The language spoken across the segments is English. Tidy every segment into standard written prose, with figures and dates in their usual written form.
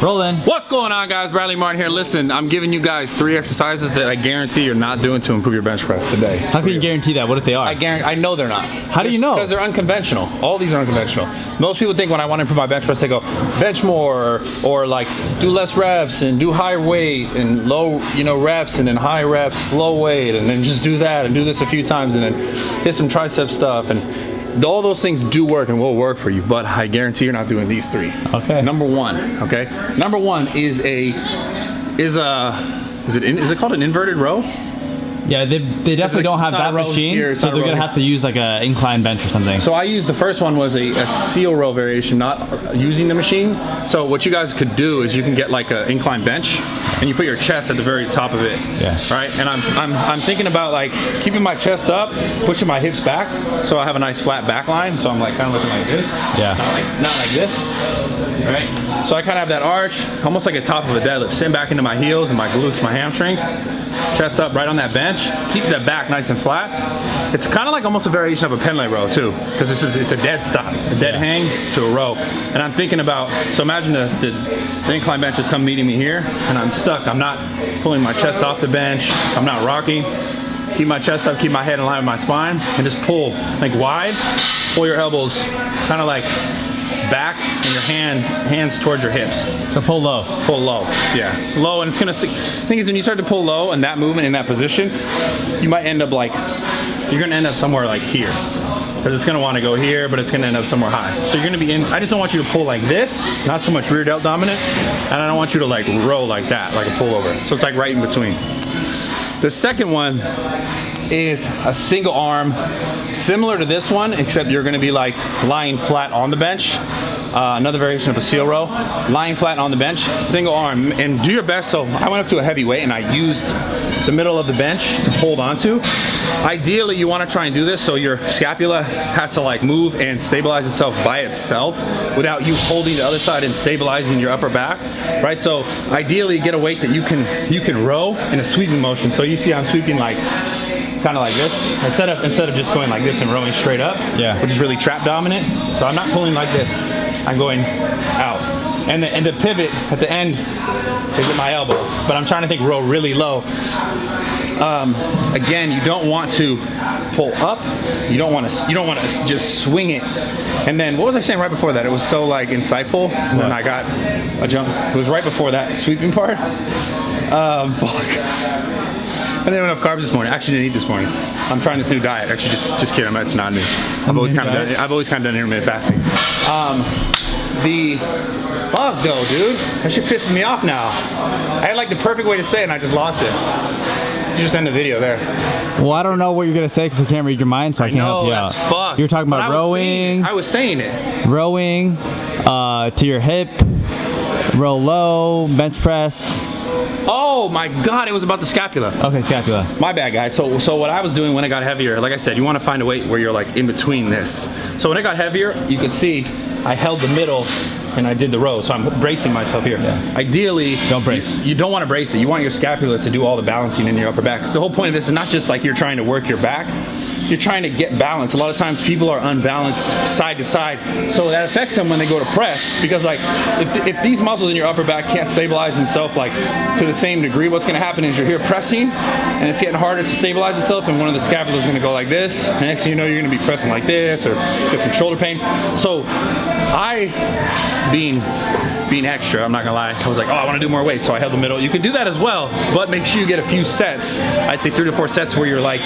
Rolling. What's going on, guys? Bradley Martyn here. Listen, I'm giving you guys 3 exercises that I guarantee you're not doing to improve your bench press today. How can you guarantee that? What if they are? I know they're not. How do you know? Because they're unconventional. All these are unconventional. Most people think when I want to improve my bench press, they go bench more or like do less reps and do higher weight and low, reps and then high reps, low weight, and then just do that and do this a few times and then hit some tricep stuff. And all those things do work and will work for you, but I guarantee you're not doing these 3. Okay. Number one is it called an inverted row? Yeah, they definitely don't have that machine, here, so they're gonna have to use like an incline bench or something. So I used the first one was a seal row variation, not using the machine. So what you guys could do is you can get like an incline bench, and you put your chest at the very top of it. Yeah. Right. And I'm thinking about like keeping my chest up, pushing my hips back, so I have a nice flat back line. So I'm like kind of looking like this. Yeah. Not like this. Right. So I kind of have that arch, almost like a top of a deadlift. Sitting back into my heels and my glutes, my hamstrings. Chest up right on that bench, keep that back nice and flat. It's kind of like almost a variation of a pendlay row too, because it's a dead stop, a dead hang to a row. And I'm thinking about, so imagine the incline bench is come meeting me here, and I'm stuck. I'm not pulling my chest off the bench. I'm not rocking. Keep my chest up, keep my head in line with my spine, and just pull like wide. Pull your elbows kind of like back and your hands towards your hips. So pull low. Pull low, yeah. Low, and it's gonna, the thing is when you start to pull low in that movement, in that position, you might end up like, you're gonna end up somewhere like here. Because it's gonna wanna go here, but it's gonna end up somewhere high. So you're gonna be in, I just don't want you to pull like this, not so much rear delt dominant, and I don't want you to like row like that, like a pullover. So it's like right in between. The second one is a single arm, similar to this one, except you're gonna be like lying flat on the bench. Another variation of a seal row, lying flat on the bench, single arm, and do your best. So I went up to a heavy weight and I used the middle of the bench to hold onto. Ideally, you want to try and do this so your scapula has to like move and stabilize itself by itself without you holding the other side and stabilizing your upper back, right? So ideally, get a weight that you can row in a sweeping motion. So you see I'm sweeping like kind of like this instead of just going like this and rowing straight up, yeah, which is really trap dominant. So I'm not pulling like this. I'm going out, and the pivot at the end is at my elbow, but I'm trying to think row really low. Again, you don't want to pull up. You don't want to just swing it. And then what was I saying right before that? It was so like insightful, and then I got a jump. It was right before that sweeping part. Fuck. I didn't have enough carbs this morning. Actually, didn't eat this morning. I'm trying this new diet. Actually, just kidding. It's not new. I've always kind of done intermittent fasting. Fuck though, dude. That shit pisses me off now. I had like the perfect way to say it, and I just lost it. You just end the video there. Well, I don't know what you're gonna say because I can't read your mind, so I can't help you out. That's fucked. You're talking about rowing. I was saying it. Rowing to your hip, row low, bench press. Oh my God, it was about the scapula. Okay, scapula. My bad, guys. So what I was doing when I got heavier, like I said, you want to find a weight where you're like in between this. So when I got heavier, you could see I held the middle and I did the row. So I'm bracing myself here. Yeah. Ideally, don't brace. You don't want to brace it. You want your scapula to do all the balancing in your upper back. The whole point of this is not just like you're trying to work your back. You're trying to get balance. A lot of times people are unbalanced side to side, so that affects them when they go to press, because like if these muscles in your upper back can't stabilize themselves like to the same degree, what's going to happen is you're here pressing and it's getting harder to stabilize itself, and one of the scapulas is going to go like this, and next thing you know you're going to be pressing like this or get some shoulder pain. So I, being extra, I'm not gonna lie, I was like, oh, I want to do more weight, so I held the middle. You can do that as well, but make sure you get a few sets. I'd say 3 to 4 sets where you're like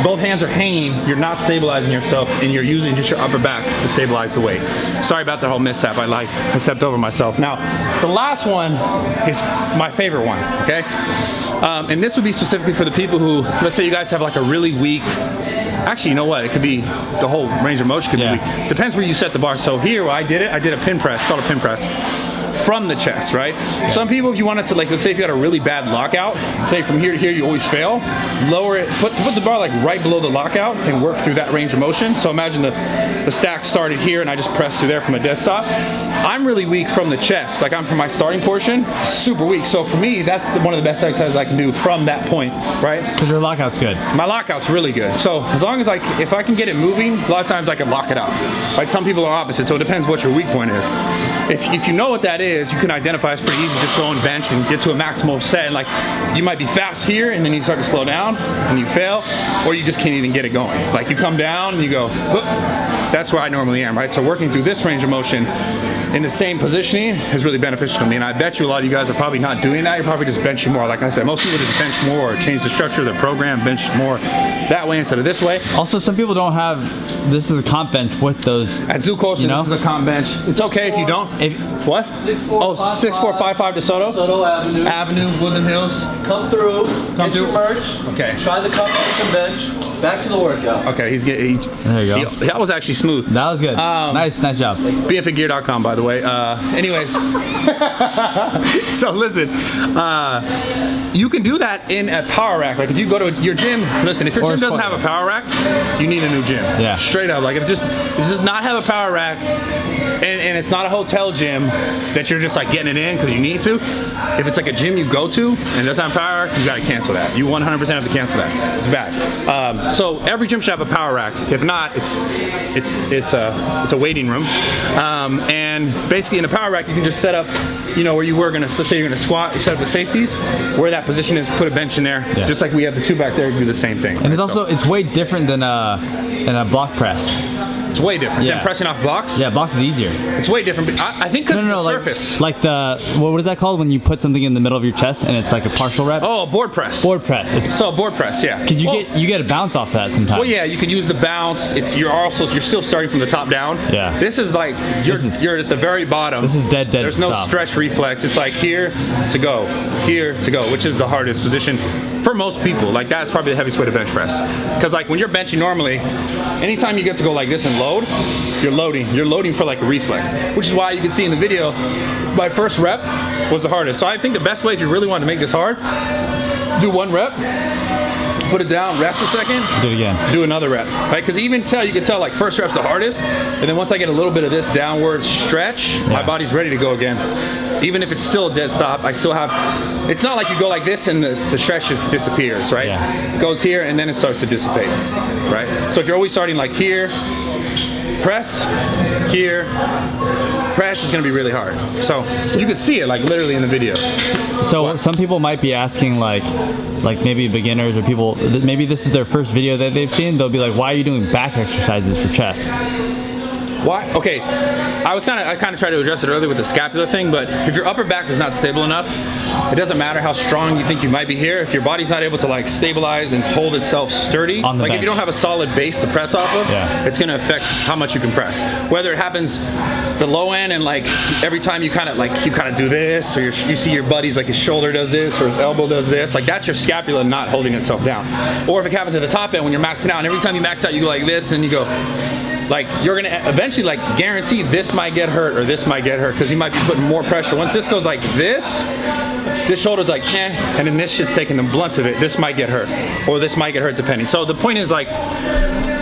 both hands are hanging, you're not stabilizing yourself, and you're using just your upper back to stabilize the weight. Sorry about that whole mishap. I stepped over myself. Now the last one is my favorite one, okay? And this would be specifically for the people who, let's say you guys have like a really weak, actually, you know what? It could be the whole range of motion could be weak. Depends where you set the bar. So here, I did a pin press, it's called a pin press, from the chest, right? Some people, if you wanted to, like, let's say if you got a really bad lockout, say from here to here you always fail, lower it, put the bar like right below the lockout and work through that range of motion. So imagine the stack started here and I just pressed through there from a dead stop. I'm really weak from the chest, like I'm from my starting portion, super weak. So for me, that's one of the best exercises I can do from that point, right? Because your lockout's good. My lockout's really good. So as long as if I can get it moving, a lot of times I can lock it out. Right? Some people are opposite, so it depends what your weak point is. If you know what that is, you can identify it's pretty easy. Just go and bench and get to a maximal set. And like, you might be fast here, and then you start to slow down, and you fail, or you just can't even get it going. Like, you come down, and you go, whoop. That's where I normally am, right? So working through this range of motion in the same positioning is really beneficial to me. And I bet you a lot of you guys are probably not doing that. You're probably just benching more. Like I said, most people just bench more or change the structure of their program, bench more that way instead of this way. Also, some people don't have, this is a comp bench with those. At Zoo Culture, this is a comp bench. It's okay if you don't. What? 6455 DeSoto? DeSoto Avenue, Woodland Hills. Come through, get your merch. Okay. Try the combination bench. Back to the workout. Okay, he's getting. There you go. That was actually smooth. That was good. Nice job. BMFITgear.com, by the way. Anyways, so listen, you can do that in a power rack. Like if you go to your gym, listen, if your gym doesn't have a power rack, you need a new gym. Yeah. Straight up. Like if it does not have a power rack, and it's not a hotel gym that you're just like getting it in because you need to. If it's like a gym you go to and it doesn't have power rack, you gotta cancel that. You 100% have to cancel that. It's bad. So every gym should have a power rack. If not, it's a waiting room. And basically in a power rack, you can just set up, you know, where you were gonna, let's say you're gonna squat, you set up the safeties, where that position is, put a bench in there. Yeah. Just like we have the two back there, you do the same thing. And right? It's way different than a block press. It's way different than pressing off blocks. Yeah, blocks is easier. It's way different. I think because of the surface. Like the, what is that called when you put something in the middle of your chest and it's like a partial rep? Oh, board press. Board press. So board press, yeah. Because you get a bounce off that sometimes. Well, yeah, you can use the bounce. You're still starting from the top down. Yeah. This is like you're at the very bottom. This is dead. There's no stretch reflex. It's like here to go, which is the hardest position for most people. Like that's probably the heaviest way to bench press. Because like when you're benching normally, anytime you get to go like this and load, you're loading for like a reflex, which is why you can see in the video, my first rep was the hardest. So I think the best way, if you really want to make this hard, do one rep, put it down, rest a second, do it again, do another rep, right? Because you can tell like first rep's the hardest, and then once I get a little bit of this downward stretch, my body's ready to go again. Even if it's still a dead stop, I still have, it's not like you go like this and the stretch just disappears, right? Yeah. It goes here and then it starts to dissipate, right? So if you're always starting like here, press, here, press is gonna be really hard. So you can see it like literally in the video. So some people might be asking like maybe beginners or people, maybe this is their first video that they've seen, they'll be like, why are you doing back exercises for chest? Why? Okay, I kind of tried to address it earlier with the scapular thing, but if your upper back is not stable enough, it doesn't matter how strong you think you might be here. If your body's not able to like stabilize and hold itself sturdy, like if you don't have a solid base to press off of, it's gonna affect how much you can press. Whether it happens the low end and like every time you kind of do this, or you see your buddy's like his shoulder does this or his elbow does this, like that's your scapula not holding itself down. Or if it happens at the top end when you're maxing out, and every time you max out you go like this, and you go, like you're gonna eventually like guarantee this might get hurt or this might get hurt because you might be putting more pressure. Once this goes like this shoulder's like and then this shit's taking the blunt of it, this might get hurt or this might get hurt depending. So the point is like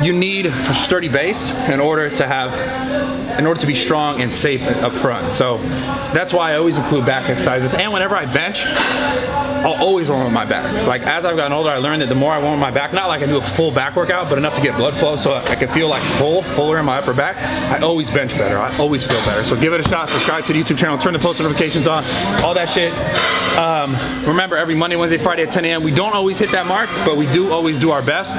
you need a sturdy base in order to be strong and safe up front. So that's why I always include back exercises. And whenever I bench, I'll always warm up my back. Like as I've gotten older, I learned that the more I warm up my back, not like I do a full back workout, but enough to get blood flow so I can feel like fuller in my upper back, I always bench better. I always feel better. So give it a shot, subscribe to the YouTube channel, turn the post notifications on, all that shit. Remember, every Monday, Wednesday, Friday at 10 a.m. We don't always hit that mark, but we do always do our best.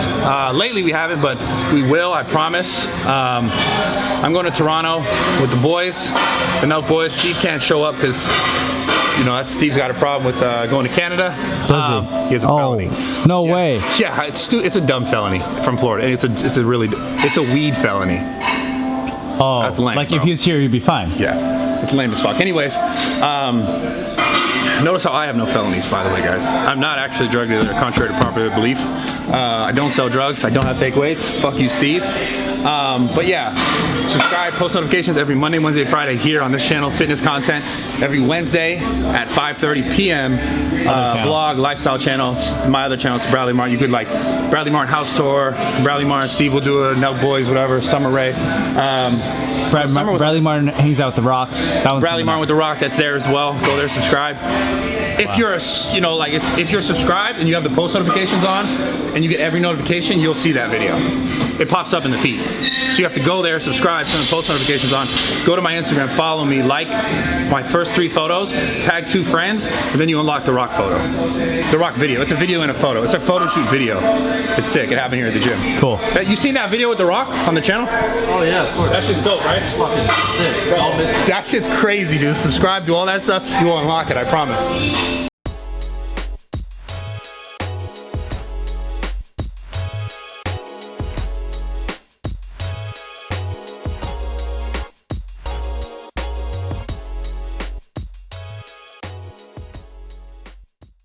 Lately we haven't, but we will, I promise. I'm going to Toronto with the boys, the Nelk boys. Steve can't show up because, you know, Steve's got a problem with going to Canada. He has a felony. No way. Yeah, it's a dumb felony from Florida. And it's a weed felony. Oh, that's lame, like bro. If he was here, he'd be fine. Yeah, it's lame as fuck. Anyways, notice how I have no felonies, by the way, guys. I'm not actually a drug dealer, contrary to popular belief. I don't sell drugs. I don't have fake weights. Fuck you, Steve. But yeah, subscribe, post notifications every Monday, Wednesday, Friday here on this channel, fitness content. Every Wednesday at 5:30 p.m. Vlog, lifestyle channel. It's my other channel, it's Bradley Martyn. You could like Bradley Martyn House Tour, Bradley Martyn, Steve will do a Nelk Boys, whatever, Summer Ray. Bradley Martyn hangs out with The Rock. Bradley Martyn with The Rock, that's there as well. Go there, subscribe. If you're, if you're subscribed and you have the post notifications on and you get every notification, you'll see that video. it pops up in the feed. So you have to go there, subscribe, turn the post notifications on, go to my Instagram, follow me, like my first 3 photos, tag 2 friends, and then you unlock the rock photo. The rock video. It's a video and a photo. It's a photo shoot video. It's sick. It happened here at the gym. Cool. You seen that video with the rock on the channel? Oh yeah, of course. That shit's dope, right? Fucking sick. Don't miss it. That shit's crazy, dude. Subscribe, do all that stuff. You will unlock it, I promise.